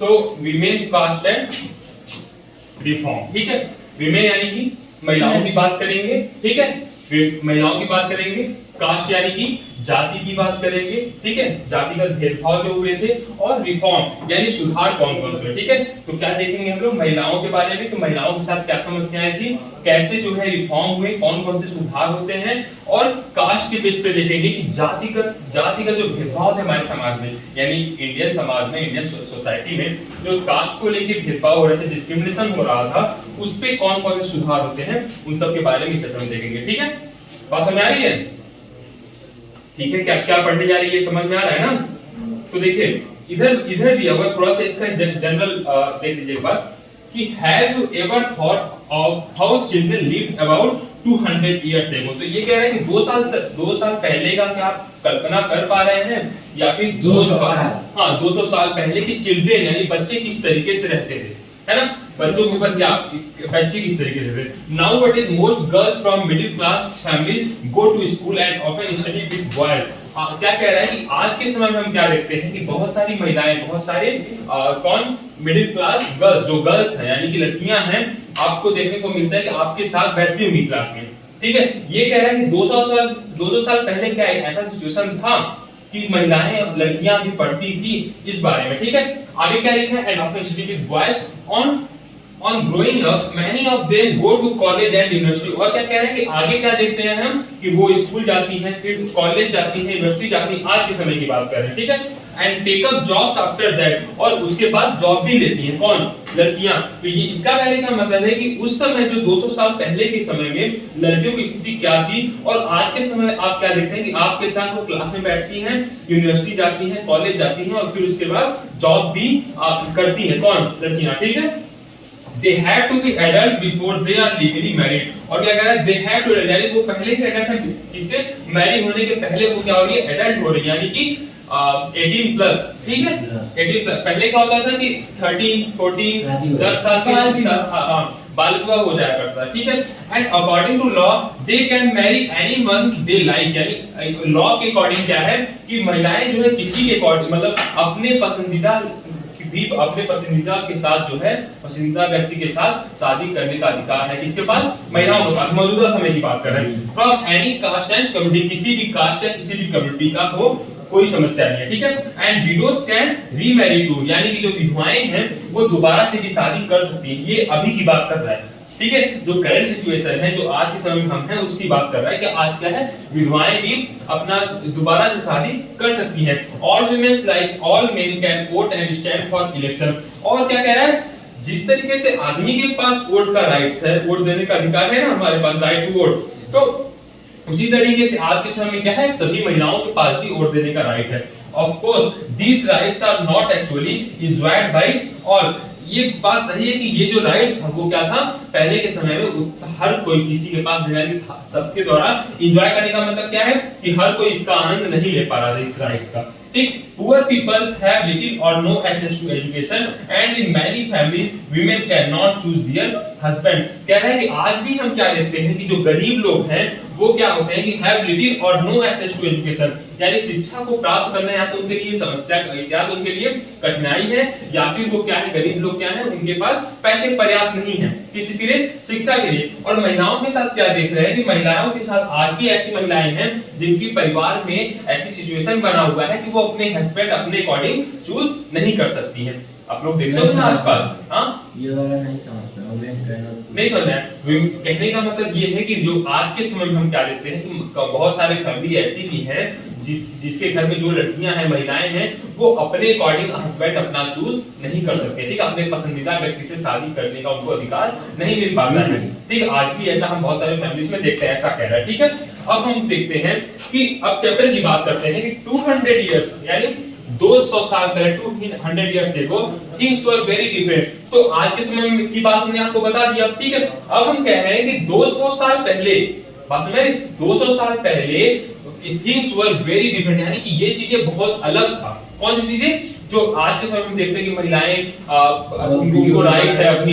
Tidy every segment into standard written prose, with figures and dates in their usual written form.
तो women cast and reform, ठीक है। विमेन यानी कि महिलाओं की बात करेंगे, ठीक है, महिलाओं की बात करेंगे। कास्ट यानी कि जाति की बात करेंगे, ठीक है, जातिगत भेदभाव जो हुए थे। और रिफॉर्म यानी सुधार कौन कौन से हुए, ठीक है। तो क्या देखेंगे हम लोग महिलाओं के बारे में, तो महिलाओं के साथ क्या समस्याएं थी, कैसे जो है रिफॉर्म हुए, कौन कौन से सुधार होते हैं। और कास्ट के बेस पे देखेंगे कि जातिगत जो भेदभाव थे हमारे समाज में, यानी इंडियन समाज में, इंडियन सोसाइटी में जो कास्ट को लेकर भेदभाव हो रहे थे, डिस्क्रिमिनेशन हो रहा था, उस पे कौन कौन से सुधार होते हैं, उन सब के बारे में इस हम देखेंगे, ठीक है। बात समझ आ रही है, ठीक है। क्या क्या पढ़ने जा रही है, समझ में आ रहा है ना। तो देखिए इधर दिया हुआ थोड़ा सा इसका जनरल देख लीजिए एक बार कि have you ever thought of how children lived about 200 years ago. तो ये कह रहे हैं कि 2 साल पहले का क्या आप कल्पना कर पा रहे हैं, या फिर 200 साल पहले की चिल्ड्रन यानी बच्चे किस तरीके से रहते थे, है ना। बच्चों के ऊपर क्या बच्चे किस तरीके से थे। Now what is most girls from middle class families go to school and often study with boys. क्या कह रहा है कि आज के समय में हम क्या देखते हैं कि बहुत सारी महिलाएं, बहुत सारे कौन मिडिल क्लास गर्ल्स, जो गर्ल्स हैं यानी कि लड़कियां हैं, आपको देखने को मिलता है कि आपके साथ बैठती होंगी क्लास में, ठीक है। ये कह रहा है कि 200 साल पहले क्या ऐसा सिचुएशन था कि महिलाएं लड़कियां भी पढ़ती थी, इस बारे में, ठीक है। आगे क्या लिखा है, and often study with boys on growing up many of them go to college and university। और क्या कह रहे हैं कि आगे क्या देखते हैं हम कि वो स्कूल जाती हैं, फिर कॉलेज जाती हैं, यूनिवर्सिटी जाती हैं, आज के समय की बात कर रहे हैं, ठीक है। And take up jobs after that, और उसके बाद जॉब भी लेती हैं, कौन, लड़कियां। तो ये इसका कहने का मतलब है कि उस समय जो 200 साल पहले के समय में लड़कियों की स्थिति क्या थी, और आज के समय आप क्या देखते हैं कि आपके साथ वो क्लास में बैठती हैं, यूनिवर्सिटी जाती हैं, कॉलेज जाती हैं, और फिर उसके बाद जॉब भी आप करती हैं, कौन, लड़कियां, ठीक है। They have to be adult before they are legally married। और क्या कह रहा है, they have to यानी वो पहले के एडल्ट है, किसके, मैरिड होने के पहले वो क्या हो रही है, एडल्ट हो रही है, यानी कि 18 प्लस, ठीक है। 18 प्लस पहले क्या होता था कि 13 14 10 साल के बाल विवाह हो जाया करता है, ठीक है। And according to law they can marry anyone they like, यानी लॉ के अकॉर्डिंग क्या है कि महिलाएं जो है किसी के अकॉर्डिंग, मतलब अपने पसंदीदा भी, अपने पसंदीदा के साथ जो है, पसंदीदा व्यक्ति के साथ शादी करने का अधिकार है, किसके पास, महिलाओं के पास। मौजूदा समय की बात कर रहे हैं। From any caste and community, किसी भी कास्ट या किसी भी कम्युनिटी का हो, कोई समस्या नहीं है, ठीक है। And widows can remarry too, यानी कि जो विधवाएं हैं वो दोबारा से भी शादी कर सकती हैं। ये अभी की बात कर रहा है, ठीक है। जो करंट सिचुएशन है, जो आज के समय में हम हैं, उसकी बात कर रहा है कि आज क्या है, विधवाएं भी अपना दोबारा से शादी कर सकती हैं। All womens like all men can vote and stand for election. और क्या कह रहा है, जिस तरीके से आदमी के पास वोट का राइट्स है, वोट देने का अधिकार है ना, हमारे पास राइट टू वोट, तो उसी तरीके से आज के समय में क्या है, सभी महिलाओं के पास भी वोट देने का राइट है। Of course these rights are not actually enjoyed by all. ये बात सही है कि ये जो राइट्स था वो क्या था, पहले के समय में हर कोई किसी के पास नहीं, सबके द्वारा एंजॉय करने का मतलब क्या है कि हर कोई इसका आनंद नहीं ले पा रहा था, इस राइट्स का, ठीक। Poor peoples have little or no access to education and in many families women can not choose their husband. कह रहे हैं कि आज भी हम क्या देखते हैं कि जो गरीब लोग हैं वो क्या होते हैं कि have little or no access to education, यानी शिक्षा को प्राप्त करना या तो उनके लिए समस्या, या तो उनके लिए कठिनाई है, या फिर वो क्या है, गरीब लोग क्या है, उनके पास पैसे पर्याप्त नहीं है किसी के लिए, शिक्षा के लिए। और महिलाओं के साथ क्या देख रहे हैं कि महिलाओं के साथ आज भी ऐसी महिलाएं हैं जिनकी परिवार में ऐसी सिचुएशन बना हुआ है कि वो अपने हस्बैंड अपने अकॉर्डिंग चूज नहीं कर सकती हैं। आप लोग देखते हो ना आसपास, हाँ, ये वाला नहीं समझ नहीं समझना है। कहने का मतलब ये है कि जो आज के समय में हम क्या देखते हैं कि बहुत सारे फैमिली ऐसी भी हैं जिसके घर में जो लड़कियां हैं, महिलाएं हैं, वो अपने अकॉर्डिंग हस्बैंड अपना चूज नहीं कर सकते, ठीक है। अपने पसंदीदा व्यक्ति से शादी करने का उनको अधिकार नहीं मिल पाता है, ठीक है। आज भी ऐसा हम बहुत सारे फैमिलीज में देखते हैं, ऐसा कह रहा है, ठीक है। अब हम देखते हैं कि अब चैप्टर की बात करते हैं कि 200 इयर्स यानी 200 साल पहले, 200 years ago things were very different. तो आज के समय में की बात हमने आपको बता दिया, ठीक है। अब हम कह रहे हैं कि 200 साल पहले, बात समझ, 200 साल पहले थिंग्स वर वेरी डिफरेंट, यानी कि ये चीजें बहुत अलग था। कौन सी चीजें, जो आज के समय में देखते हैं कि महिलाएं उनको राइट है, अपनी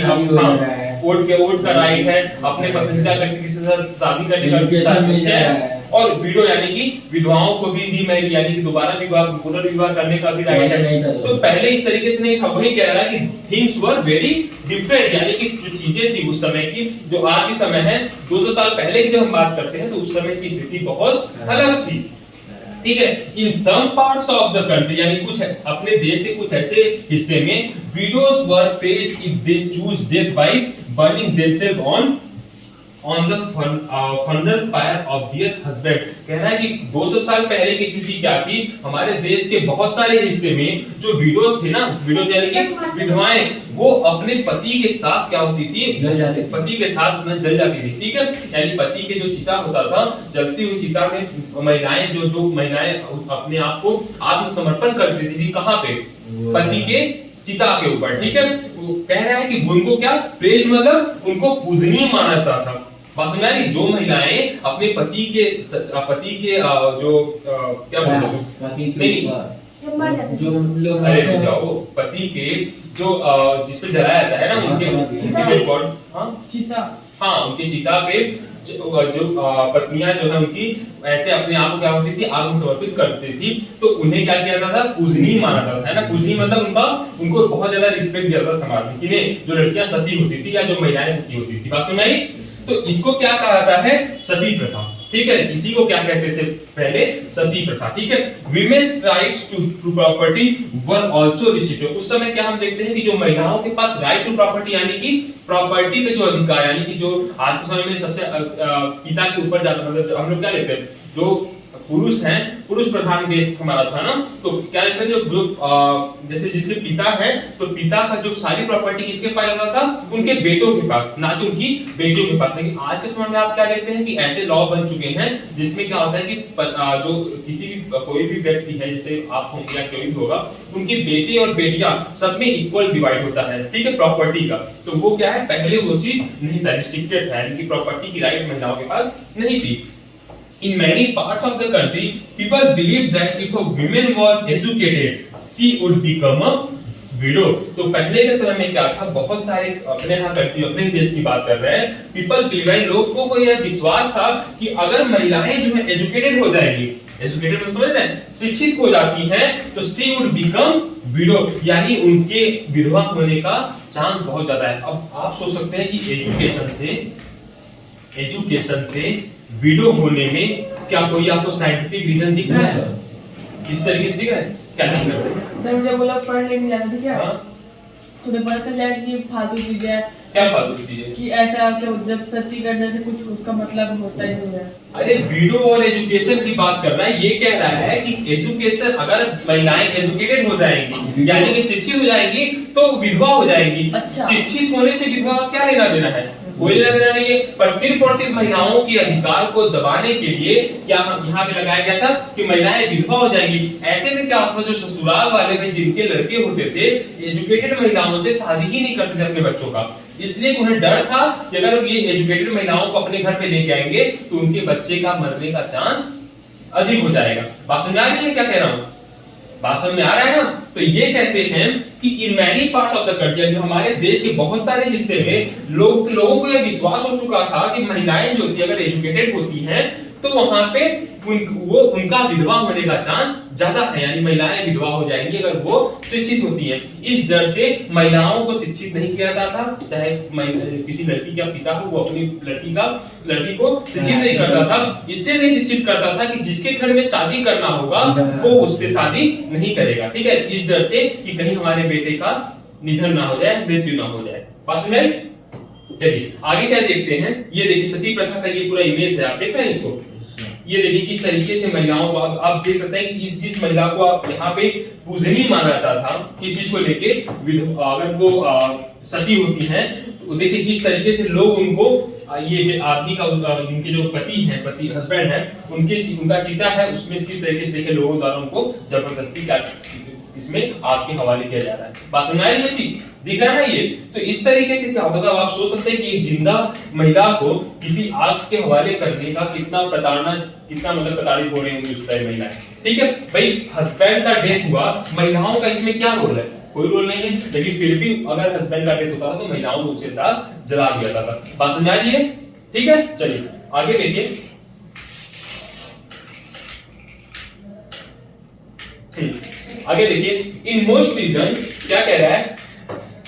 वोट का राइट है, अपने पसंदीदा व्यक्ति के साथ शादी करने का और विडो यानी कि विधवाओं को भी रीमैरी यानी कि दोबारा विवाह पुनर्विवाह करने का भी राइट है। तो पहले इस तरीके से नहीं था, वही कह रहा है कि थिंग्स वर वेरी डिफरेंट, यानी कि जो चीजें थी उस समय की जो आज के समय है 200 साल पहले की जब हम बात करते हैं तो उस समय की स्थिति बहुत अलग थी। ठीक है, in some parts of the country यानी कुछ अपने देश के कुछ ऐसे हिस्से में widows were praised if they choose death by burning themselves on the funeral fire of their husband. कह रहा है कि 200 साल पहले की स्थिति क्या थी, हमारे देश के बहुत सारे हिस्से में जो विडोज थे ना, विडोज यानी कि विधवाएं, वो अपने पति के साथ क्या होती थी, पति के साथ न जल जाती थी। ठीक है, यानी पति के जो चिता होता था, जलती हुई चिता में महिलाएं जो महिलाएं अपने आप को आत्मसमर्पण कर देती थी, कहां पे, पति के चिता के ऊपर। ठीक है, वो कह रहा है कि उनको क्या प्रेज मतलब उनको पूजनीय माना जाता था। बात समझ आई, जो महिलाएं अपने पति के जो क्या बोलते हैं, नहीं जो लोग, अरे रुक जाओ, पति के जो जिस पे जलाया जाता है ना, उनके हाँ उनके चिता पे जो पत्नियां जो है उनकी ऐसे अपने आप को क्या होती थी, आत्मसमर्पित करती थी, तो उन्हें क्या किया जाता था, पूजनीय माना जाता था, है ना। पूजनीय मतलब उनको बहुत ज्यादा रिस्पेक्ट दिया जाता समाज में, किन्हें, जो लड़कियां सती होती थी या जो महिलाएं सती होती थी। बात समझ आई, तो इसको क्या कहा जाता है, सती प्रथा। ठीक है, इसी को क्या कहते थे पहले, सती प्रथा। ठीक है, womens rights to property were also restricted. उस समय क्या हम देखते हैं कि जो महिलाओं के पास राइट टू प्रॉपर्टी यानी कि प्रॉपर्टी पे जो अधिकार, यानी कि जो आज के समय में सबसे पिता के ऊपर जाता, मतलब हम लोग क्या लेते हैं, जो पुरुष हैं, पुरुष प्रधान देश हमारा था ना, तो क्या कहते हैं जो जैसे जिसके पिता है, तो पिता का जो सारी प्रॉपर्टी किसके पास जाता था, उनके बेटों के पास, ना कि उनकी बेटियों के पास। लेकिन आज के समय में आप क्या देखते हैं कि ऐसे लॉ बन चुके हैं जिसमें क्या होता है कि जो किसी भी कोई भी व्यक्ति है, जैसे आप होंगे या कोई भी होगा, उनके बेटे और बेटियां सब में इक्वल डिवाइड होता है। ठीक है, प्रॉपर्टी का, तो वो क्या है, पहले वो चीज नहीं था, रिस्ट्रिक्टेड था, यानी कि प्रॉपर्टी की राइट महिलाओं के पास नहीं थी। In many parts of the country, people believed that if a woman was educated, she would become a widow. तो पहले के समय में क्या था, बहुत सारे अपने यहाँ कंट्री, अपने देश की बात कर रहे हैं, people believed, लोगों को यह विश्वास था कि अगर महिलाएं जो है एजुकेटेड हो जाएंगी, एजुकेटेड मतलब समझ रहे हैं, शिक्षित हो जाती हैं, तो she would become widow, यानी उनके विधवा होने का चांस बहुत ज्यादा है। अब आप सोच सकते हैं कि एजुकेशन से विडो होने में क्या कोई आपको साइंटिफिक रीजन दिख रहा है, किस तरीके से दिख रहा है, क्या दिख रहा है? सर मुझे बोला पढ़ लेने जाना था क्या, तुम्हें पता चल जाएगा कि फालतू चीजें है। क्या फालतू चीजें कि ऐसा क्या जब सती करने से कुछ उसका मतलब होता ही नहीं है। अरे विडो और एजुकेशन की बात कर रहा है, ये कह रहा है कि एजुकेशन, अगर महिलाएं एजुकेटेड हो जाएंगी यानी कि शिक्षित हो जाएंगी तो विधवा हो जाएंगी। अच्छा। शिक्षित होने से विधवा क्या लेना देना है, कोई लेना देना नहीं है। पर सिर्फ और सिर्फ महिलाओं के अधिकार को दबाने के लिए क्या यहाँ पे लगाया गया था कि महिलाएं विधवा हो जाएंगी। ऐसे में क्या होता, जो ससुराल वाले में जिनके लड़के होते थे, एजुकेटेड महिलाओं से शादी ही नहीं करते थे अपने बच्चों का, इसलिए उन्हें डर था कि अगर ये एजुकेटेड महिलाओं को अपने घर पे लेके आएंगे तो उनके बच्चे का मरने का चांस अधिक हो जाएगा। बात समझ आ रही है क्या कह रहा हूँ, बात समझ में आ रहा है ना। तो ये कहते हैं कि in many parts of the country, हमारे देश के बहुत सारे हिस्से में लोगों को यह विश्वास हो चुका था कि महिलाएं जो थी अगर एजुकेटेड होती हैं तो वहां पे उनका विधवा होने का चांस ज्यादा है, यानी महिलाएं विधवा हो जाएंगी अगर वो शिक्षित होती हैं। इस डर से महिलाओं को शिक्षित नहीं किया जाता, चाहे किसी लड़की का पिता हो वो अपनी लड़की को शिक्षित नहीं करता था, इससे नहीं शिक्षित करता था कि जिसके घर में शादी करना होगा वो उससे शादी नहीं करेगा। ठीक है, इस डर से कि कहीं हमारे बेटे का निधन ना हो जाए, मृत्यु ना हो जाए। बात समझ आई? चलिए आगे क्या देखते हैं, ये देखिए सती प्रथा का ये पूरा इमेज है, आप देख रहे हैं इसको, ये देखिए किस तरीके से महिलाओं को आप देख सकते हैं कि जिस महिला को आप यहाँ पे पूजनीय माना जाता था, किस चीज को लेके, अगर वो सती होती हैं तो देखिए किस तरीके से लोग उनको ये आदमी का इनके जो पति हस्बैंड है उनका चिता है उसमें किस तरीके से देखिए लोगों द्वारा उनको जबरदस्ती क्या इसमें आग के हवाले किया जा रहा है। बात समझ आ रही है, चीज दिख रहा है ना ये। तो इस तरीके से क्या होता है, आप सोच सकते हैं कि एक जिंदा महिला को किसी आग के हवाले करने का कितना मतलब प्रताड़ित हो रही होंगी उस टाइम महिलाएं। ठीक है भाई, हस्बैंड का डेथ हुआ, महिलाओं का इसमें क्या रोल है, कोई रोल नहीं है, लेकिन फिर भी अगर हस्बैंड का डेथ होता था तो महिलाओं को उसके साथ जला दिया जाता था। बात समझ आ रही है? ठीक है, चलिए आगे देखिए। आगे देखिए, इन मोस्ट रीजन क्या कह रहा है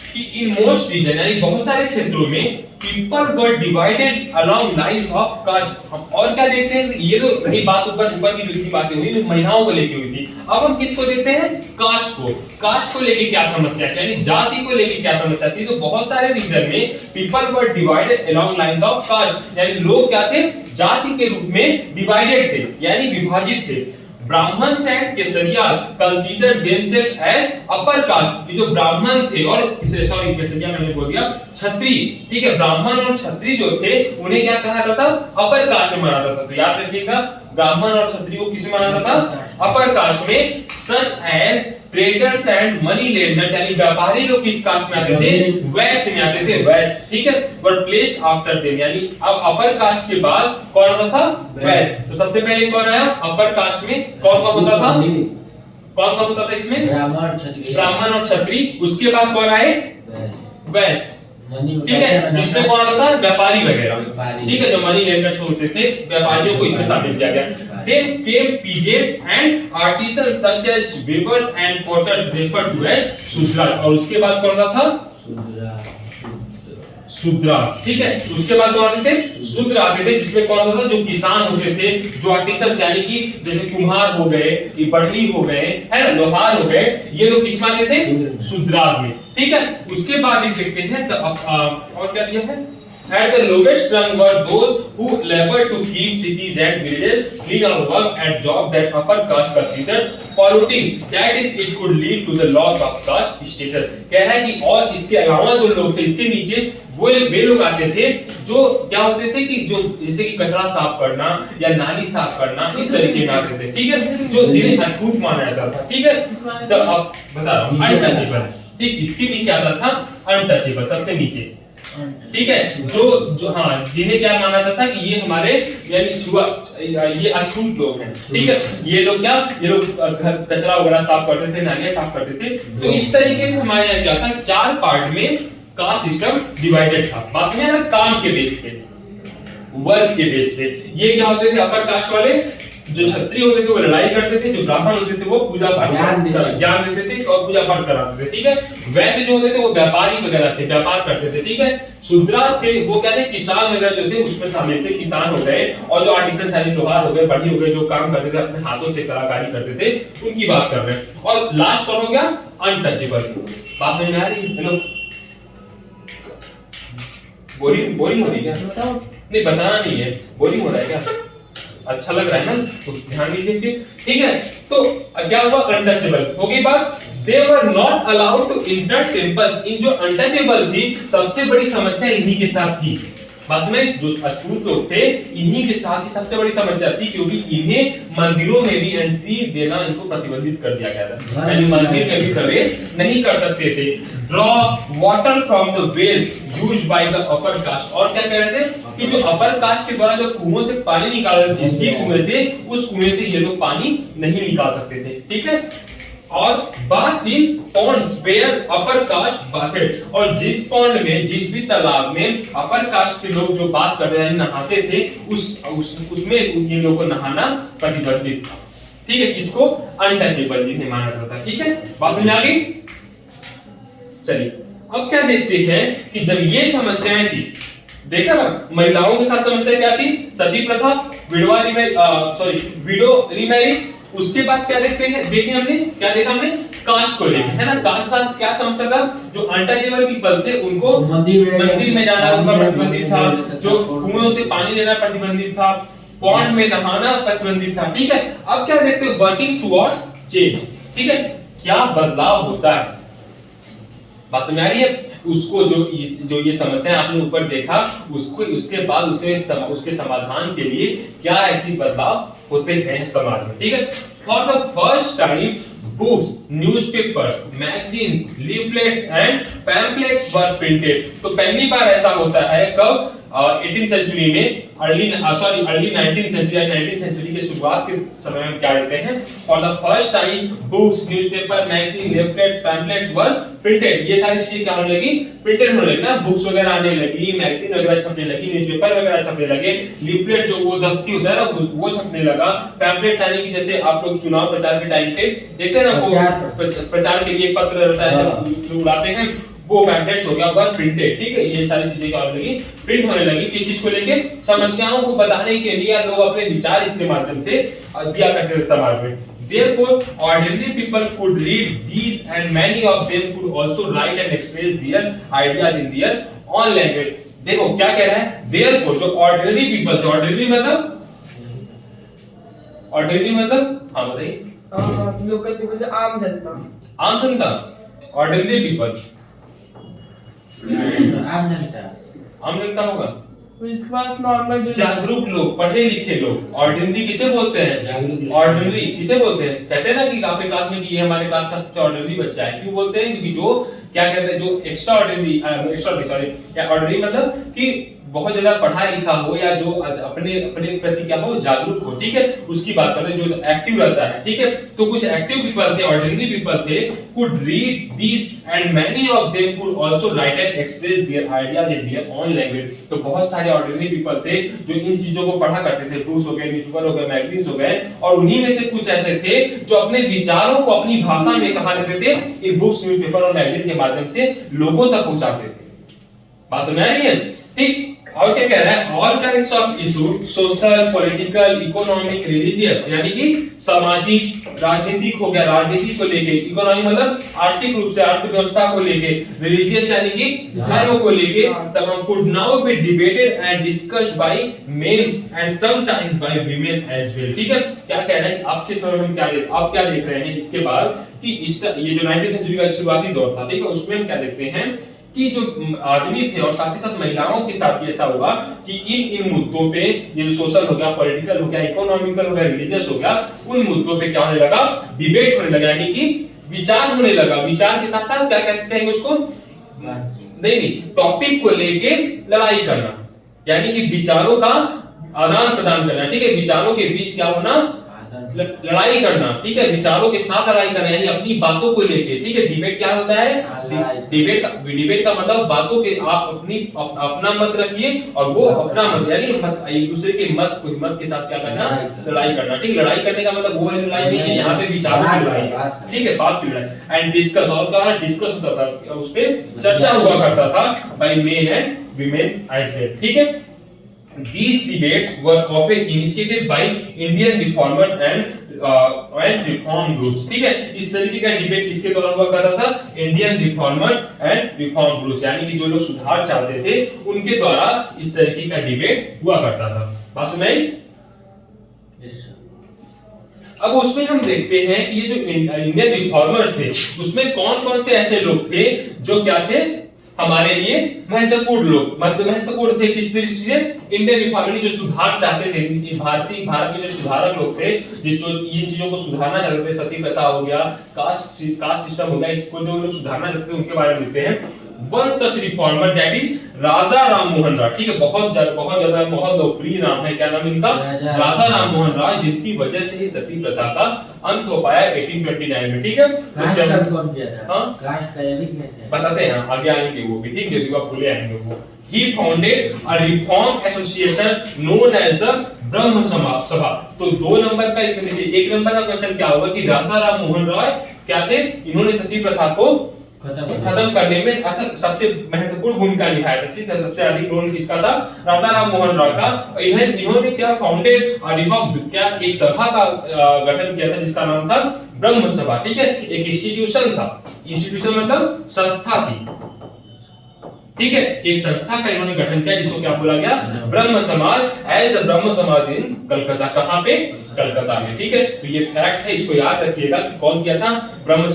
कि इन मोस्ट रीजन यानी बहुत सारे क्षेत्रों में people were divided along lines of caste. हम और क्या देखते हैं, ये तो रही बात ऊपर की जो भी बातें हुई महिलाओं को लेके हुई थी। अब हम किसको देखते हैं, कास्ट को। कास्ट को लेके क्या समस्या है, यानी जाति को लेके क्या समस्या थी। तो बहुत सारे रीजन में people were divided along lines of caste, यानी लोग क्या थे, जाति के रूप में डिवाइडेड थे यानी विभाजित थे। Brahmans and Kshatriyas consider themselves as upper caste. ये जो ब्राह्मण थे और सॉरी केसरिया मैंने बोल दिया, क्षत्रिय, ठीक है, ब्राह्मण और क्षत्रिय जो थे उन्हें क्या कहा जाता था, अपर कास्ट में माना जाता था। तो याद रखिएगा, ब्राह्मण और क्षत्रिय को किस में माना जाता था, अपर कास्ट में। Such as traders and money lenders, यानी व्यापारी लोग किस कास्ट में आते थे, वैश्य में आते थे, वैश्य, ठीक है। वर प्लेस्ड आफ्टर देम, यानी अब अपर कास्ट के बाद कौन आता था, वैश्य। तो सबसे पहले कौन आया अपर कास्ट में, कौन कौन होता था, कौन कौन होता था इसमें, ब्राह्मण और क्षत्रिय। उसके बाद कौन आए, वैश्य, ठीक है, जिसमें कौन आता था, व्यापारी वगैरह, ठीक है, जो मनी लेंडर्स होते थे, व्यापारियों को इसमें शामिल किया गया। Then came peasants and artisans such as weavers and potters referred to as शूद्रा। और उसके बाद कौन था, शूद्रा, ठीक है। उसके बाद कौन आते थे, शूद्र आते थे, जिसमें कौन होता था, जो किसान होते थे, जो आर्टिसंस यानी कि जैसे कुम्हार हो गए, बढ़ई हो गए, है ना, लोहार हो गए, ये लोग किस में आते थे, शूद्रास में, ठीक है। उसके बाद एक देखते हैं और क्या दिया है, at the lowest rung were those who labored to keep cities and villages clean or work at job that upper caste considered polluting, that is it could lead to the loss of caste status। कह रहा है कि और इसके अलावा जो लोग थे इसके नीचे वे लोग आते थे जो क्या होते थे कि जो जैसे कि कचरा साफ करना या नाली साफ करना, इस तरीके में आते थे, ठीक है, जो जिन्हें अछूत माना जाता था, ठीक है। तो अब बता रहा हूं, अनटचेबल, ठीक, इसके नीचे आता था अनटचेबल, सबसे नीचे, ठीक है, जो हाँ, जिन्हें क्या माना जाता था कि ये हमारे यानी छुआ, ये अछूत लोग हैं, ठीक है। ये लोग क्या, ये लोग घर कचरा वगैरह साफ करते थे, नालियां साफ करते थे। तो इस तरीके से हमारे यहाँ क्या था, 4 पार्ट में कास्ट सिस्टम डिवाइडेड था। बात समझ आया, काम के बेस पे, वर्क के बेस पे। ये क्या होते थे, अपर कास्ट वाले जो क्षत्रिय होते थे वो लड़ाई करते थे, जो ब्राह्मण होते थे वो पूजा पाठ ज्ञान देते थे और पूजा पाठ कराते थे, ठीक है। वैसे जो होते थे वो व्यापारी वगैरह थे, व्यापार करते थे, ठीक है। शूद्रास थे, वो क्या थे, किसान वगैरह जो थे उसमें शामिल थे, किसान हो गए, और जो आर्टिसन यानी लोहार हो गए, बढ़ई हो गए, जो काम करते थे अपने हाथों से कलाकारी करते थे, उनकी बात कर रहे हैं। और लास्ट कौन हो गया, अनटचेबल। बात समझ में आ रही है, हेलो, बोरिंग हो रही है क्या, नहीं बताना नहीं है, बोरिंग हो रहा है क्या, अच्छा लग रहा है ना, तो ध्यान दीजिए फिर, ठीक है। तो क्या हुआ, अनटचेबल हो गई बात। They were not allowed to enter temples। इन जो अनटचेबल थी, सबसे बड़ी समस्या इन्हीं के साथ थी। बस में जो अछूत लोग थे, इन्हीं के साथ ही सबसे बड़ी समस्या थी, क्योंकि इन्हें मंदिरों में भी एंट्री देना इनको प्रतिबंधित कर दिया गया था, यानी मंदिर में भी प्रवेश नहीं कर सकते थे। Draw water from the wells used by the upper caste. और क्या कह रहे थे कि जो अपर कास्ट के द्वारा जो कुओं से पानी निकाला, जिसके कुएं से, उस कुएं से ये लोग पानी नहीं निकाल सकते थे, ठीक है। और बात थी ponds where upper caste bathed. और जिस पॉन्ड में, जिस भी तालाब में अपर कास्ट के लोग जो बात करते थे, नहाते थे, उसमें इन लोगों को नहाना प्रतिबंधित था, ठीक है। इसको अनटचेबल जिन्हें माना जाता था, ठीक है। बात समझ आ गई। चलिए अब क्या देखते हैं कि जब ये समस्याएं थी, देखा ना, महिलाओं के साथ समस्या क्या थी, सती प्रथा, विडो रीमैरिज। उसके बाद क्या देखते हैं, देखिए हमने क्या देखा, हमने कास्ट को लेकर, है ना, कास्ट के साथ क्या समस्या था, जो अनटचेबल पीपल थे उनको मंदिर में जाना उनका प्रतिबंधित था, जो कुएं से पानी लेना प्रतिबंधित था, पॉन्ड में नहाना प्रतिबंधित था, ठीक है। अब क्या देखते हैं, वर्किंग टुवर्ड्स चेंज, ठीक है, क्या बदलाव होता है। बात समझ आ रही है। उसको जो ये समस्या आपने ऊपर देखा, उसको उसके बाद उसके समाधान के लिए क्या ऐसी बदलाव होते हैं समाज में, ठीक है। For the first time books, newspapers, magazines, leaflets and pamphlets were printed. तो पहली बार ऐसा होता है कब, 18th सेंचुरी में अर्ली 19th सेंचुरी या 19th सेंचुरी के शुरुआत के समय में क्या कहते हैं, for the first time books, newspaper, magazine, leaflets, pamphlets were printed. ये सारी चीजें क्या होने लगी, प्रिंटेड होने लगी ना, बुक्स वगैरह आने लगी, मैगजीन वगैरह छपने लगी, न्यूज़पेपर वगैरह छपने लगे, लिफलेट जो वो दफ्ती होता है ना वो छपने लगा, पैम्फलेट्स यानी कि जैसे आप लोग चुनाव प्रचार के टाइम पे देखते हैं ना, वो प्रचार के लिए पत्र रहता है जो उड़ाते हैं, वो पैम्फलेट्स हो गया, वर प्रिंटेड। ठीक है, ये सारी चीजें क्या होने लगी, प्रिंट होने लगी। किस चीज को लेके, समस्याओं को बताने के लिए, लोग अपने विचार इसके माध्यम से दिया करते थे समाज में। Therefore, ordinary people could read these and many of them could also write and express their ideas in their own language. देखो क्या कह रहा है, therefore जो ordinary people थे, ordinary मतलब हाँ बताइए, लोकल पीपल, आम जनता, आम जनता, ordinary people, आम जनता होगा, जिसके पास नॉर्मल जो जागरूक लोग, पढ़े लिखे लोग। ऑर्डिनरी किसे बोलते हैं, ऑर्डिनरी किसे बोलते हैं, कहते हैं ना कि आपके क्लास में कि ये हमारे क्लास का सबसे ऑर्डिनरी बच्चा है, क्यों बोलते हैं, क्योंकि जो क्या कहते हैं, जो एक्स्ट्रा ऑर्डिनरी या ऑर्डिनरी मतलब कि बहुत ज्यादा पढ़ा लिखा हो या जो अपने अपने प्रति क्या हो, जागरूक हो। ठीक है, उसकी बात करते हैं, जो एक्टिव रहता है। ठीक है, तो कुछ एक्टिव पीपल थे, ऑर्डिनरी पीपल थे, could read these and many of them could also write and express their ideas in their own language। तो बहुत सारे ऑर्डिनरी पीपल थे जो इन चीजों को पढ़ा करते थे, बुक्स हो गए, न्यूज़पेपर हो गए, मैगजीन्स हो गए, और उन्हीं में से कुछ ऐसे थे जो अपने विचारों को अपनी भाषा में कहा देते थे, इन बुक्स, न्यूज़पेपर और मैगजीन के माध्यम से लोगों तक पहुंचाते थे। बात समझ आ रही है? ठीक, और क्या कह रहा है, all kinds of issue, social, political, economic, religious, यानी कि सामाजिक, राजनीतिक हो गया, राजनीति को लेके, इकोनॉमी मतलब आर्थिक रूप से अर्थव्यवस्था को लेके, रिलीजियस यानी कि धर्म को लेके, सब could now be debated and discussed by men and sometimes by women as well. ठीक है, क्या कह रहा है कि अब के समय में हम आप क्या देख रहे हैं इसके बाद कि ये जो 19th सेंचुरी का शुरुआती दौर था, ठीक है, उसमें हम क्या देखते हैं कि जो आदमी थे और साथ ही साथ महिलाओं के साथ ऐसा हुआ कि इन मुद्दों पे, ये जो सोशल हो गया, पॉलिटिकल हो गया, इकोनॉमिकल हो गया, रिलीजियस हो गया, उन मुद्दों पे क्या होने लगा, डिबेट होने लगा, यानी कि विचार होने लगा। विचार के साथ साथ क्या कहते हैं उसको, नहीं, टॉपिक को लेके लड़ाई करना, यानी कि विचारों का आदान प्रदान करना। ठीक है, विचारों के बीच क्या होना, लड़ाई करना। ठीक है, विचारों के साथ लड़ाई करना, यानी अपनी बातों को लेके। ठीक है, डिबेट क्या होता है, डिबेट का मतलब बातों के, आप अपना मत रखिए और वो अपना मत, यानी एक दूसरे के मत के साथ क्या करना, लड़ाई करना। ठीक, लड़ाई करने का मतलब वो लड़ाई नहीं है, यहाँ पे विचारों की लड़ाई। ठीक है, बात की लड़ाई। एंड डिस्कस, और क्या डिस्कस होता था, उस पे चर्चा हुआ करता था by men and women as well. ठीक है, these debates were often initiated by Indian reformers and reform groups। ठीक है, इस तरीके का डिबेट किसके द्वारा हुआ करता था, Indian reformers and reform groups, यानी कि जो लोग सुधार चाहते थे उनके द्वारा इस तरीके का डिबेट हुआ करता था। बात सुनाई? अब उसमें हम देखते हैं कि ये जो इंडियन रिफॉर्मर्स थे उसमें कौन कौन से ऐसे लोग थे जो क्या थे, हमारे लिए महत्वपूर्ण लोग, महत्वपूर्ण थे। किस तरीके से, इंडियन रिफॉर्मर जो सुधार चाहते थे, भारत के जो सुधारक लोग थे, जो इन चीजों को सुधारना चाहते थे, सती प्रथा हो गया, कास्ट सिस्टम हो गया, इसको जो लोग सुधारना चाहते थे उनके बारे में लिखते हैं। One such reformer that is Raja Ram Mohan Roy. ठीक है, बहुत ज्यादा बहुत लोकप्रिय नाम है, क्या नाम इनका, राजा राम मोहन राय, जिनकी वजह से ही सती प्रथा का अंत हो पाया 1829 में। ठीक है, बताते हैं, आगे आएंगे वो भी। ठीक, ज्योतिबा फुले आएंगे वो। He founded a reform association known as the ब्रह्म सभा। तो 2 नंबर का इसमें देखिए, 1 नंबर का क्वेश्चन क्या होगा कि राजा राम मोहन राय क्या थे, इन्होंने सती प्रथा को खत्म करने में सबसे महत्वपूर्ण भूमिका निभाया था। सबसे अधिक रोल किसका था, राजा राम मोहन राय का। इन्होंने क्या फाउंडेड रिफॉर्म, क्या एक सभा का गठन किया था जिसका नाम था ब्रह्म सभा। ठीक है, एक इंस्टीट्यूशन था, इंस्टीट्यूशन मतलब संस्था थी। ठीक है, एक संस्था का इन्होंने गठन किया जिसको क्या बोला गया, ब्रह्म समाज, एज द ब्रह्म समाज इन कलकत्ता। कहां पे, कलकत्ता में। ठीक है, तो ये फैक्ट है, इसको याद रखिएगा कि कौन किया था, ब्रह्म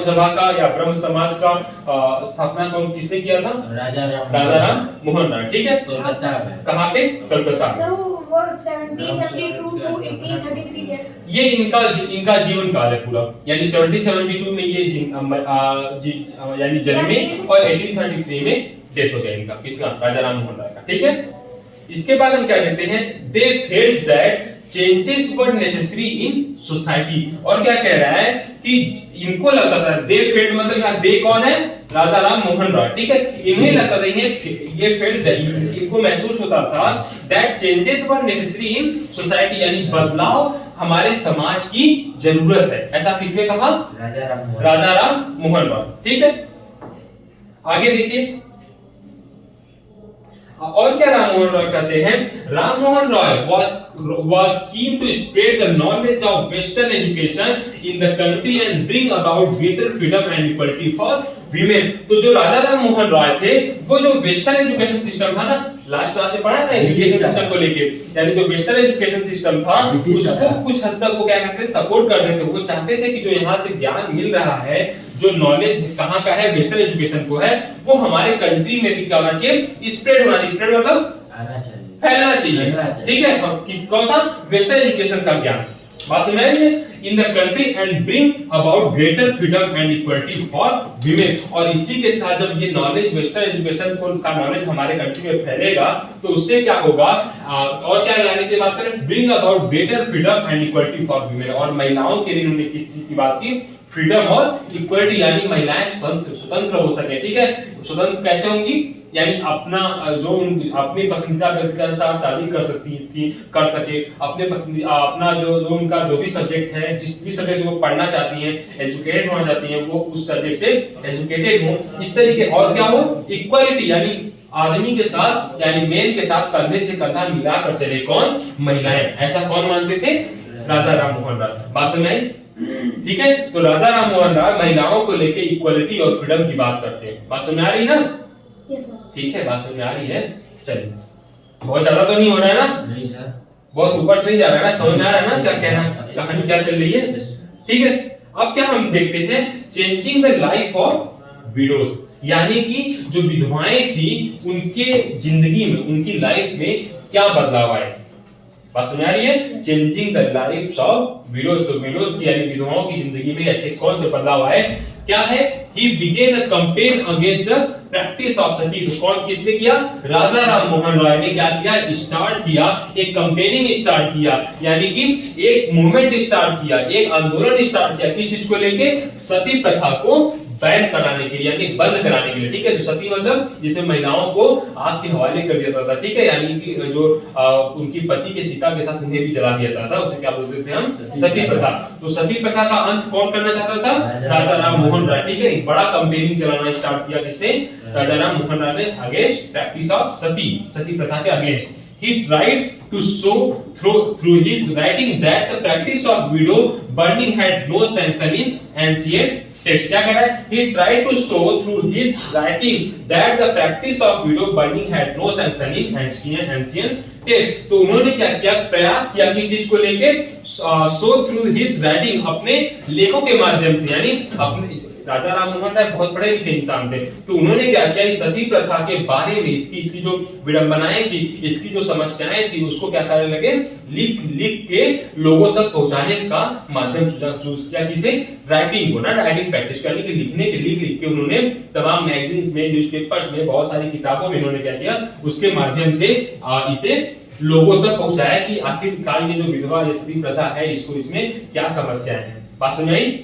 सभा का या ब्रह्म समाज का स्थापना कौन किसने किया था, राजा राम मोहन राय। ठीक है, कलकत्ता में। कहां पे, कलकत्ता में। 1772 to 1833 है। ये इनका जीवन काल है पूरा, यानी 1772 में ये यानी जन्मे और 1833 में डेथ हो गया इनका, किसका, राजा राम मोहन राय का, ठीक है। इसके बाद हम क्या कहते हैं, they felt that changes were necessary in society, और क्या कह रहा है कि इनको लगता था, दे फेल्ट मतलब यहाँ दे कौन है, राजा राम मोहन राय, ठीक है, इन्हें लगता था, ये फेल्ट दैट, इनको महसूस होता था that changes were necessary in society, यानी बदलाव हमारे समाज की जरूरत है, ऐसा किसने कहा, राजा राम मोहन राय, ठीक है। आगे देखिए और क्या राम मोहन रॉय कहते हैं, Ram Mohan Roy was keen to spread the knowledge of Western education in the country and bring about greater freedom and equality for women। तो जो राजा राम मोहन रॉय थे, वो जो वेस्टर्न एजुकेशन सिस्टम था ना, लास्ट क्लास में पढ़ा था एजुकेशन सिस्टम को लेके, यानी जो वेस्टर्न एजुकेशन सिस्टम था उसको कुछ हद तक वो क्या करते थे, सपोर्ट करते थे। वो चाहते थे कि जो यहाँ से ज्ञान मिल रहा है, जो नॉलेज कहाँ का है, वेस्टर्न एजुकेशन को है, वो हमारे कंट्री में भी क्या होना चाहिए, स्प्रेड होना चाहिए। स्प्रेड मतलब आना चाहिए, फैलना चाहिए, ठीक है। और किस कौन सा, वेस्टर्न एजुकेशन का ज्ञान, बात समझ रहे हैं, in the country and bring about greater freedom and equality for women. और इसी के साथ जब ये नॉलेज, वेस्टर्न एजुकेशन का नॉलेज हमारे कंट्री में फैलेगा, तो उससे क्या होगा, और क्या लाने की बात करें, bring about greater freedom and equality for women. और महिलाओं के लिए उन्होंने किस चीज की बात की, फ्रीडम और इक्वलिटी, यानी महिलाएं स्वतंत्र हो सके, ठीक है। स्वतंत्र कैसे होंगी, यानी अपना जो अपनी पसंदीदा व्यक्ति के साथ शादी कर सकती थी, कर सके, अपने पसंदीदा अपना जो उनका जो भी सब्जेक्ट है, जिस भी सब्जेक्ट से वो पढ़ना चाहती हैं, एजुकेटेड होना चाहती हैं, वो उस सब्जेक्ट से एजुकेटेड हो, इस तरीके। और क्या हो, इक्वालिटी, यानी आदमी के साथ, यानी मेन के साथ कंधे से कंधा मिलाकर चले, कौन, महिलाएं। ऐसा कौन मानते थे, राजा राम मोहन राय। बात समझ आई, ठीक है। तो राजा राम मोहन राय महिलाओं को लेके इक्वालिटी और फ्रीडम की बात करते हैं। बात समझ आ रही ना, ठीक है, बात समझ में आ रही है। चलिए, बहुत ज्यादा तो नहीं हो रहा है ना, नहीं सर, बहुत ऊपर से नहीं जा रहा है ना, समझ में आ रहा है ना क्या कहना, कहानी क्या चल रही है, ठीक है। अब क्या हम देखते हैं, changing the life of widows, यानी कि जो विधवाएं थी उनके जिंदगी में, उनकी लाइफ में क्या बदलाव आए। बात समझ आ रही है, changing the life of widows, तो विडोज की यानी विधवाओं की जिंदगी में ऐसे कौन से बदलाव आए, क्या है, he began a campaign against the practice of सती। तो कौन, किसने किया, राजा राम मोहन राय ने क्या किया, स्टार्ट किया, एक कैंपेनिंग स्टार्ट किया, यानी कि एक मूवमेंट स्टार्ट किया, एक आंदोलन स्टार्ट किया, किस चीज को लेके, सती प्रथा को बैन कराने के लिए, यानी बंद कराने के लिए, ठीक है। जो सती मतलब जिसमें महिलाओं को आग के हवाले कर दिया जाता था, ठीक है, यानी कि जो उनकी पति के चिता के साथ उन्हें भी जला दिया जाता था, उसे क्या बोलते थे हम, सती प्रथा। तो सती प्रथा का अंत कौन करना चाहता था, राजा राम मोहन राय, ठीक है। एक बड़ा कैंपेनिंग चलाना स्टार्ट किया किसने, राजा राम मोहन राय ने, अगेंस्ट प्रैक्टिस ऑफ सती, सती प्रथा के against. He tried to show through his writing that the practice of widow burning had no sanction in ancient text। क्या कह रहा है, he tried to show through his writing that the practice of widow burning had no sanction in ancient text। तो उन्होंने क्या किया, प्रयास किया किस चीज को लेके, show through his writing, अपने लेखों के माध्यम से, यानी अपने, राजा राम मोहन राय बहुत बड़े लिखे इंसान थे, तो उन्होंने क्या किया, इस सती प्रथा के बारे में, इसकी जो विडंबनाएं थी, इसकी जो समस्याएं थी, उसको क्या करने लगे, लिख के लोगों तक पहुंचाने का माध्यम चूज किया, किसे, राइटिंग को ना, राइटिंग प्रैक्टिस, यानी कि लिखने के लिख के उन्होंने तमाम मैगजीन्स में, न्यूज़पेपर्स में, बहुत सारी किताबों में उन्होंने क्या किया, उसके माध्यम से इसे लोगों तक पहुंचाया कि आखिरकार ये जो विधवा सती प्रथा है, इसको, इसमें क्या समस्याएं हैं। बात समझ आई,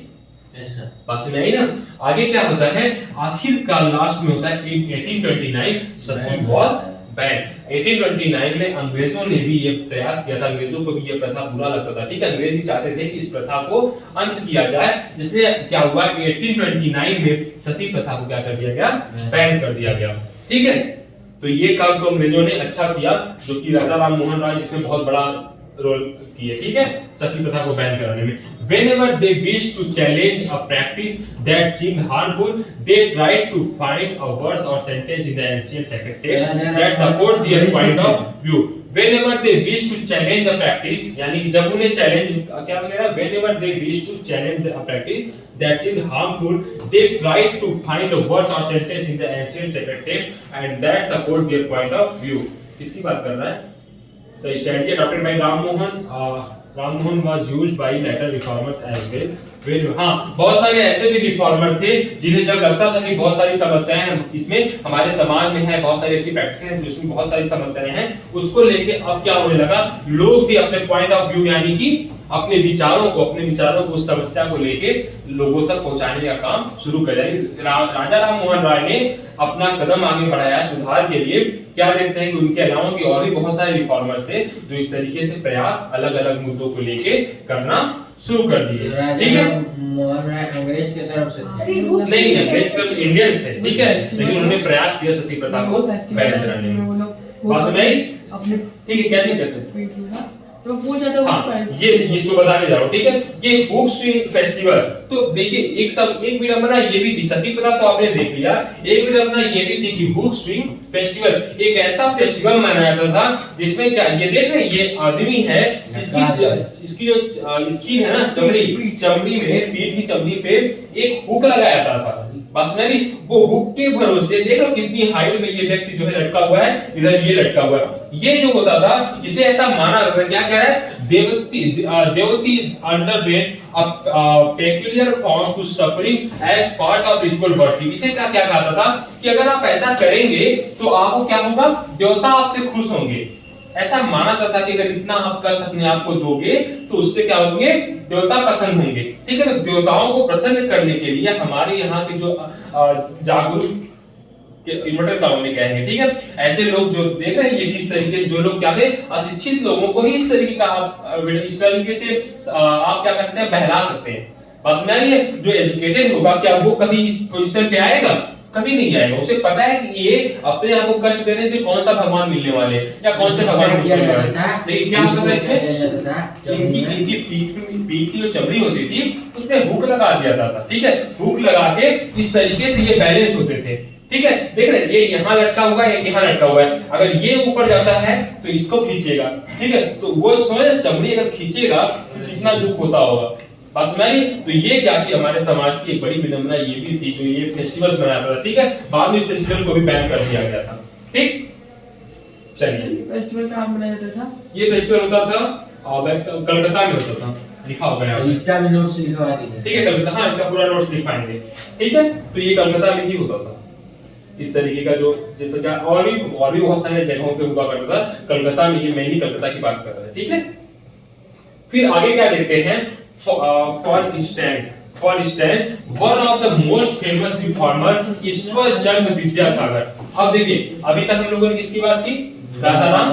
बात समझ आई ना। आगे क्या होता है, आखिरकार लास्ट में होता है 1829 सती वाज बैन। 1829 में अंग्रेजों ने भी ये प्रयास किया था, अंग्रेजों को भी ये प्रथा बुरा लगता था, ठीक है। अंग्रेज भी चाहते थे कि इस प्रथा को अंत किया जाए, इसलिए क्या हुआ कि 1829 में सती प्रथा को क्या कर दिया गया, बैन कर दिया गया, ठीक है। तो ये काम तो अंग्रेजों ने अच्छा किया, जो कि राजा राम मोहन राय जिसमें बहुत बड़ा रोल किए, ठीक है, सती प्रथा को बैन कराने में। Whenever they wish to challenge a practice that seemed harmful, they tried to find a verse or sentence in the ancient sacred text that support their point of view। Whenever they wish to challenge a practice, यानी कि जब उन्हें challenge, क्या बोल रहा है, whenever they wish to challenge a practice that seemed harmful, they tried to find a verse or sentence in the ancient sacred text and that support their point of view। किसकी बात कर रहा है, The strategy adopted by Ram Mohan was used by later reformers as well। हाँ, बहुत सारे ऐसे भी रिफॉर्मर थे जिन्हें जब लगता था कि बहुत सारी समस्याएं हैं इसमें हमारे समाज में है, बहुत सारी ऐसी प्रैक्टिस हैं जिसमें बहुत सारी समस्याएं हैं, उसको लेके अब क्या होने लगा, लोग भी अपने पॉइंट ऑफ व्यू यानी कि अपने विचारों को उस समस्या को लेके लोगों तक पहुंचाने का काम शुरू कर दिया। राजा राम मोहन राय ने अपना कदम आगे बढ़ाया सुधार के लिए। क्या देखते हैं कि उनके अलावा भी और भी बहुत सारे रिफॉर्मर्स थे जो इस तरीके से प्रयास अलग अलग मुद्दों को लेके करना शुरू कर दिए। ठीक है, मोहन राय अंग्रेज की तरफ से नहीं, अंग्रेज तो इंडियंस थे, ठीक है, लेकिन उन्होंने प्रयास किया सती प्रथा को बैन कराने में। बात समझ आई? ठीक है, क्या कहते हैं तो पूछ रहे थे हाँ, ये इसको बताने जा रहा हूँ, ठीक है। ये हुक स्विंग फेस्टिवल, तो देखिए एक विडंबना ये भी थी, सती प्रथा तो आपने देख लिया, एक विडंबना ये भी थी कि हुक स्विंग फेस्टिवल एक ऐसा फेस्टिवल मनाया जाता था जिसमें क्या, ये देख रहे हैं, ये आदमी है, इसकी जो स्किन है ना, चमड़ी में, पीठ की चमड़ी पे एक हुक लगाया जाता था। बस नहीं, वो हुक के भरोसे देख लो कितनी हाइट में ये व्यक्ति जो है लटका हुआ है, इधर ये लटका हुआ है। ये जो होता था इसे ऐसा माना जाता था, क्या कह रहा है, Devti is underwent a peculiar form to suffering as part of ritual worship। इसे क्या कहता था कि अगर आप ऐसा करेंगे तो आपको क्या होगा, देवता आपसे खुश होंगे। ऐसा माना जाता कि अगर इतना आप कष्ट अपने आप को दोगे तो उससे क्या होंगे, देवता प्रसन्न होंगे। ठीक है, तो देवताओं को प्रसन्न करने के लिए हमारे यहाँ के जो जागरूक इन्वर्टर कॉलोनी कहेंगे, ठीक है, ऐसे लोग जो देख रहे हैं ये किस तरीके से, जो लोग क्या थे, अशिक्षित लोगों को ही इस तरीके का इस तरीके से आप क्या कर सकते हैं, बहला सकते हैं। बस मैं ये जो एजुकेटेड होगा क्या वो कभी इस पोजीशन पे आएगा, कभी नहीं आएगा। उसे पता है कि ये अपने आप को कष्ट देने से कौन सा भगवान मिलने वाले या कौन से भगवान खुश होने वाले। लेकिन क्या होता था इसमें, इनकी पीठ की जो चमड़ी होती थी उसमें हुक लगा दिया जाता था। ठीक है, हुक लगा के इस तरीके से ये बैलेंस होते थे। ठीक है, देख रहे ये यहाँ लटका हुआ है, यहाँ लटका हुआ है, अगर ये ऊपर जाता है तो इसको खींचेगा। ठीक है, तो वो समझ, चमड़ी अगर खींचेगा तो कितना दुख होता होगा। बस मैंने तो ये क्या थी, हमारे समाज की एक बड़ी विडंबना ये भी थी जो ये फेस्टिवल्स मनाता था। ठीक है, बाद में इस फेस्टिवल को भी बैन कर दिया गया था। ठीक, चलिए फेस्टिवल कहाँ मनाया जाता था? ये फेस्टिवल होता था कलकत्ता में होता था, लिखा होगा यहाँ, इसका भी नोट्स लिखवा दीजिए। ठीक है, कलकत्ता, हाँ इसका पूरा नोट्स लिखवाएंगे। ठीक है, तो ये कलकत्ता में ही होता था इस तरीके का जो और भी बहुत सारे जगहों पे हुआ करता था, कलकत्ता में ये मेनली कलकत्ता की बात कर रहे हैं। ठीक है, फिर आगे क्या देखते हैं, for instance one of the most famous reformer Ishwar Chandra Vidyasagar. अब देखिए, अभी तक हम लोगों ने किसकी बात की, राजा राम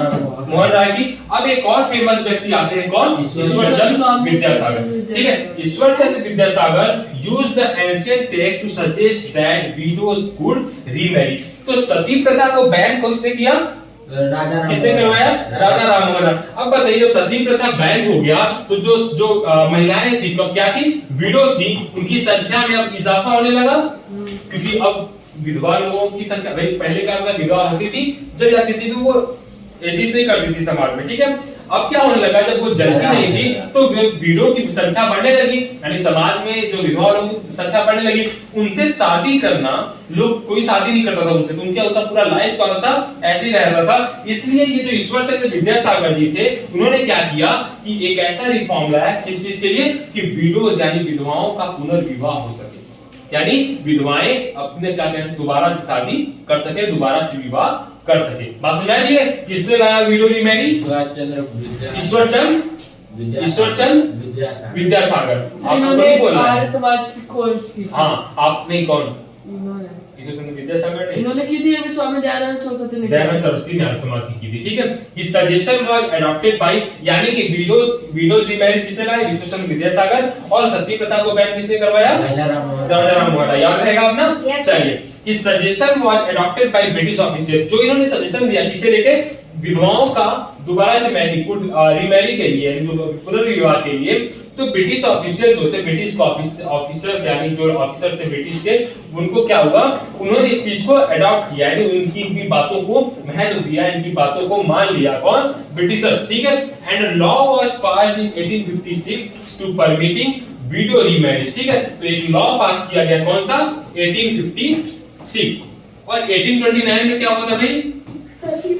मोहन राय की। अब एक और फेमस व्यक्ति आते हैं, कौन, ईश्वर चंद्र विद्यासागर। ठीक है, Ishwar Chandra Vidyasagar used the ancient text to suggest that widows could remarry. तो सती प्रथा को बैन किसने किया, किसने करवाया, राजा राम मोहन राय। अब बताइए, जब सती प्रथा बैन हो गया तो जो महिलाएं थी, कब क्या थी, विडो थी, उनकी संख्या में अब इजाफा होने लगा, क्योंकि अब विधवा लोगों की संख्या, भाई पहले क्या होता, विधवा होती थी, जब जाती थी तो वो एग्जिस्ट नहीं करती थी समाज में। ठीक है, अब क्या होने लगा, जब वो जलती नहीं थी तो विडो की संख्या बढ़ने लगी, यानी समाज में जो विधवा लोगों की संख्या बढ़ने लगी, उनसे शादी करना, लोग कोई शादी नहीं करता था उनसे, तो उनका होता पूरा लाइफ क्या होता था, ऐसे ही रहता था। इसलिए ये जो ईश्वर चंद्र विद्यासागर जी थे, उन्होंने क्या किया कि एक ऐसा रिफॉर्म लाया, किस चीज के लिए, कि विडोज यानी विधवाओं का पुनर्विवाह हो सके, यानी विधवाएं अपने क्या कहते हैं, दोबारा से शादी कर सके, दोबारा से विवाह कर सके। बात समझ रही है, किसने लाया विडो रीमैरी, ईश्वर चंद्र विद्यासागर। आपने बोला आर्य समाज की खोज की। हाँ, आपने कौन, इन्होंने ईश्वर चंद्र विद्यासागर ने, इन्होंने की थी, अभी स्वामी दयानंद सरस्वती ने, दयानंद सरस्वती ने आर्य समाज की थी। ठीक है, इस सजेशन वाज अडॉप्टेड बाय, यानी कि विडोज रीमैरी किसने लाया, ईश्वर चंद्र विद्यासागर, और सती प्रथा को बैन किसने करवाया, राजा राम मोहन राय। याद रहेगा अपना। चलिए, इस suggestion was adopted by British officer, जो इन्होंने सजेशन दिया किसे लेके, विधवाओं का दोबारा से रीमैरी के लिए, यानी पुनर्विवाह के लिए, तो ब्रिटिश ऑफिसर्स होते, ब्रिटिश ऑफिसर्स यानी जो ऑफिसर्स थे ब्रिटिश के, उनको क्या हुआ, उन्होंने इस चीज को अडॉप्ट किया, यानी उनकी बातों को महत्व दिया, इनकी बातों को मान लिया, कौन, ब्रिटिशर्स। ठीक है, and law was passed in 1856 to permitting widow remarriage. ठीक है, तो एक लॉ पास किया गया, कौन सा, 1856, और 1829 में क्या हुआ था भाई,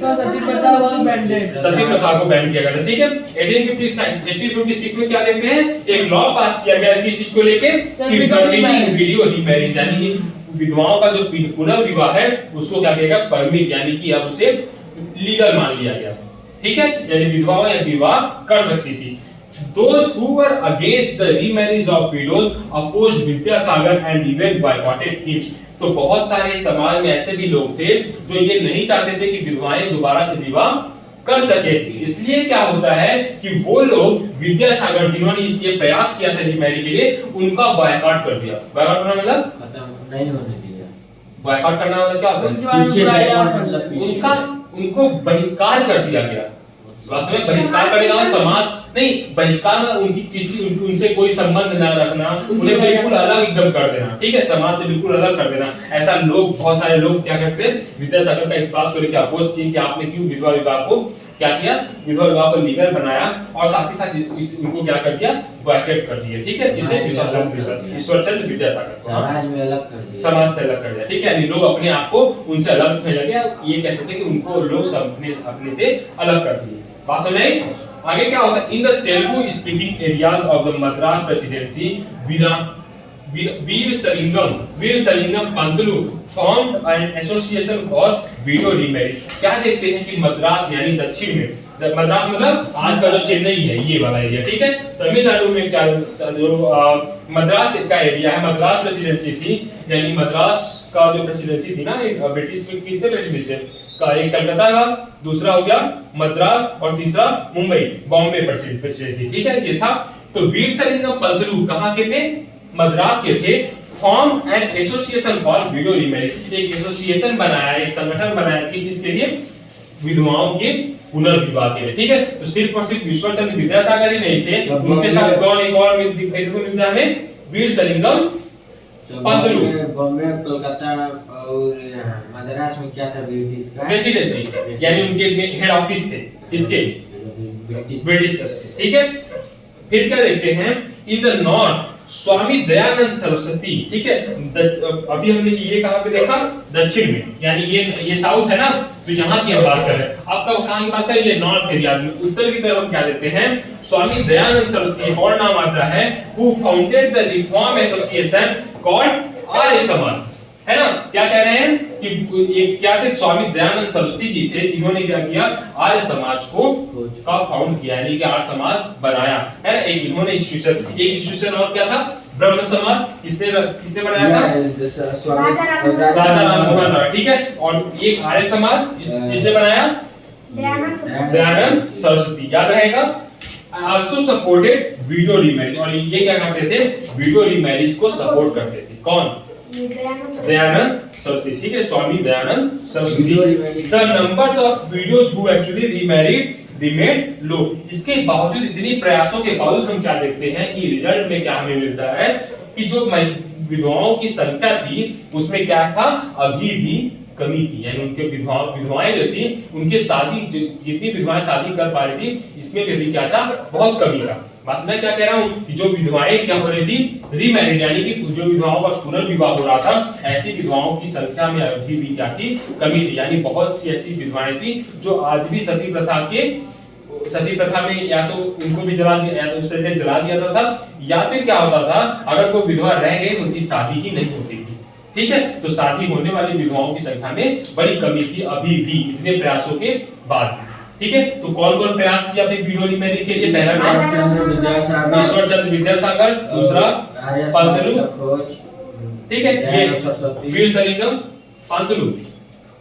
उसका सती प्रथा was banned। सती प्रथा को बैन किया गया था, ठीक है। 1856 में क्या देखते हैं, एक लॉ पास किया गया किस चीज को लेके, कि परमिटिंग विडो रीमैरिज, यानी कि विधवाओं का जो पुनर्विवाह है उसको क्या किया गया, परमिट, यानी कि अब उसे लीगल मान लिया गया, ठीक है। यानी विधवाओं या विवाह कर सकती थी। Those who were against the remarriage of widows opposed Vidyasagar and even boycotted him। तो बहुत सारे समाज में ऐसे भी लोग थे जो ये नहीं चाहते थे कि विधवाएं दोबारा से विवाह कर सके। इसलिए क्या होता है कि वो लोग विद्यासागर जिन्होंने ये प्रयास किया था रिमैरी के लिए, उनका बॉयकॉट कर दिया। बॉयकॉट करना मतलब खत्म नहीं होने दिया। बॉयकॉट करना मतलब क्या होता है, पीछे बैकवर्ड मतलब पीछे। उनका उनको बहिष्कार कर दिया गया। वास्तव में बहिष्कार करने का समाज नहीं, बहिष्कार में उनकी किसी उनसे कोई संबंध न रखना, उन्हें बिल्कुल अलग एकदम कर देना, ठीक है, समाज से बिल्कुल अलग कर देना। ऐसा लोग, बहुत सारे लोग क्या करते हैं, विद्यासागर का इस बात को लेकर अपोज किए कि आपने क्यों विधवा विवाह को क्या किया, विधवा विवाह को लीगल बनाया, और साथ ही साथ इनको क्या कर दिया, बॉयकॉट कर दिया, ठीक है। इसे ईश्वरचंद्र विद्यासागर को समाज में अलग कर दिया, समाज से अलग कर दिया, ठीक है। यानी लोग अपने आप को उनसे अलग रखने लगे, ये कह सकते हैं कि उनको लोग अपने से अलग कर दिए। बात समझ आई? आगे क्या होता है, in the Telugu speaking areas of the Madras presidency Veer Salingam Pantulu formed an association for widow remarriage. क्या देखते हैं कि मद्रास में, यानी दक्षिण में, मद्रास मतलब आज का जो चेन्नई है ये वाला एरिया, ठीक है, तमिलनाडु में क्या जो मद्रास का एरिया है, मद्रास प्रेसिडेंसी थी, यानी मद्रास का जो प्रेसिडेंसी थी ना, ब्रिटिश में किसने प्रेसिडेंसी का, एक कलकत्ता का, दूसरा हो गया मद्रास, और तीसरा मुंबई बॉम्बे प्रेसिडेंसी, ठीक है, ये था। तो वीर सलिंगम पंतलु कहां के थे, मद्रास के थे। Form and association for widow remarriage, एक एसोसिएशन बनाया, एक संगठन बनाया, किस चीज के लिए, विधवाओं के पुनर्विवाह के लिए, ठीक है। तो सिर्फ और सिर्फ ईश्वरचंद्र विद्यासागर ही नहीं थे, उनके साथ कौन एक और देखने को मिलता है, वीर सलिंगम पंतलु। बॉम्बे, कोलकाता और मद्रास में क्या था, ब्रिटिश का प्रेसिडेंसी, यानी उनके हेड ऑफिस थे इसके ब्रिटिश, ठीक है। फिर क्या देखते हैं, इन द नॉर्थ स्वामी दयानंद सरस्वती, ठीक है। अभी हमने ये कहां पे देखा, दक्षिण में, यानी ये साउथ है ना, तो यहाँ की हम बात कर रहे हैं। अब तक कहां की बात करें, ये नॉर्थ एरिया में। उत्तर की तरफ हम क्या देखते हैं, स्वामी दयानंद सरस्वती, और नाम आता है, who founded the reform association called Arya Samaj, है ना। क्या कह रहे हैं कि ये क्या थे, स्वामी दयानंद सरस्वती जी थे जिन्होंने क्या किया, आर्य समाज को का फाउंड किया, यानी कि आर्य समाज बनाया, है ना। एक इन्होंने इंस्टीट्यूशन और क्या था, ब्रह्म समाज, किसने बनाया था, राजा राम मोहन राय, ठीक है। और एक आर्य समाज किसने बनाया, दयानंद सरस्वती, याद रहेगा। आल्सो सपोर्टेड विडो रीमैरिज, और ये क्या करते थे, विडो रीमैरिज को सपोर्ट करते थे, कौन, दयानंद सरस्वती, ठीक है, Swami Dayanand Saraswati. The numbers of widows who actually remarried remain low. इसके बावजूद, इतनी प्रयासों के बावजूद हम क्या देखते हैं कि रिजल्ट में क्या हमें मिलता है कि जो विधवाओं की संख्या थी उसमें क्या था, अभी भी कमी थी, यानी उनके विधवाएं जो थी, उनके शादी, जितनी विधवाएं शादी कर पा रही थी, इसमें भी क्या था, बहुत कमी था। बस मैं क्या कह रहा हूँ कि जो विधवाएं क्या हो रही थी, रीमैरिड, यानी कि जो विधवाओं का पुनर्विवाह हो रहा था, ऐसी विधवाओं की संख्या में अभी भी क्या थी, कमी थी। यानी बहुत सी ऐसी विधवाएं थी जो आज भी सती प्रथा में या तो उनको भी जला दिया, या तो उस तरीके से जला दिया जाता था, या फिर क्या होता था, अगर कोई विधवा रह गई तो उनकी शादी ही नहीं होती थी, ठीक है। तो शादी होने वाली विधवाओं की संख्या में बड़ी कमी थी अभी भी, इतने प्रयासों के बाद, ठीक है। तो कौन कौन प्रयास किया अपनी विडो रीमैरिज के लिए, पहला नाम ईश्वरचंद्र विद्यासागर, दूसरा पंतलु, ठीक है, ये वीर सलिंगम पंतलु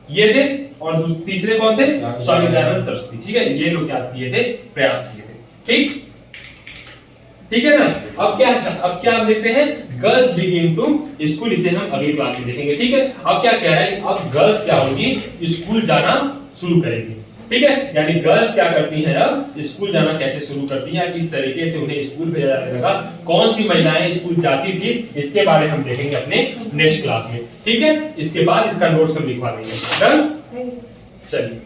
ये थे, और तीसरे कौन थे, स्वामी दयानंद सरस्वती, ठीक है। ये लोग क्या किए थे, प्रयास किए थे, ठीक है ना। अब क्या हम देखते हैं, गर्ल्स बिगिन टू स्कूल, इसे हम अगली क्लास में देखेंगे, ठीक है। अब क्या कह रहा है, अब गर्ल्स क्या होंगी, स्कूल जाना शुरू करेंगी, ठीक है। यानी गर्ल्स क्या करती हैं, अब स्कूल जाना कैसे शुरू करती हैं, किस तरीके से उन्हें स्कूल भेजा जाने लगा, कौन सी महिलाएं स्कूल जाती थी, इसके बारे में हम देखेंगे अपने नेक्स्ट क्लास में, ठीक है। इसके बाद इसका नोट्स हम लिखवा देंगे, डन, चलिए।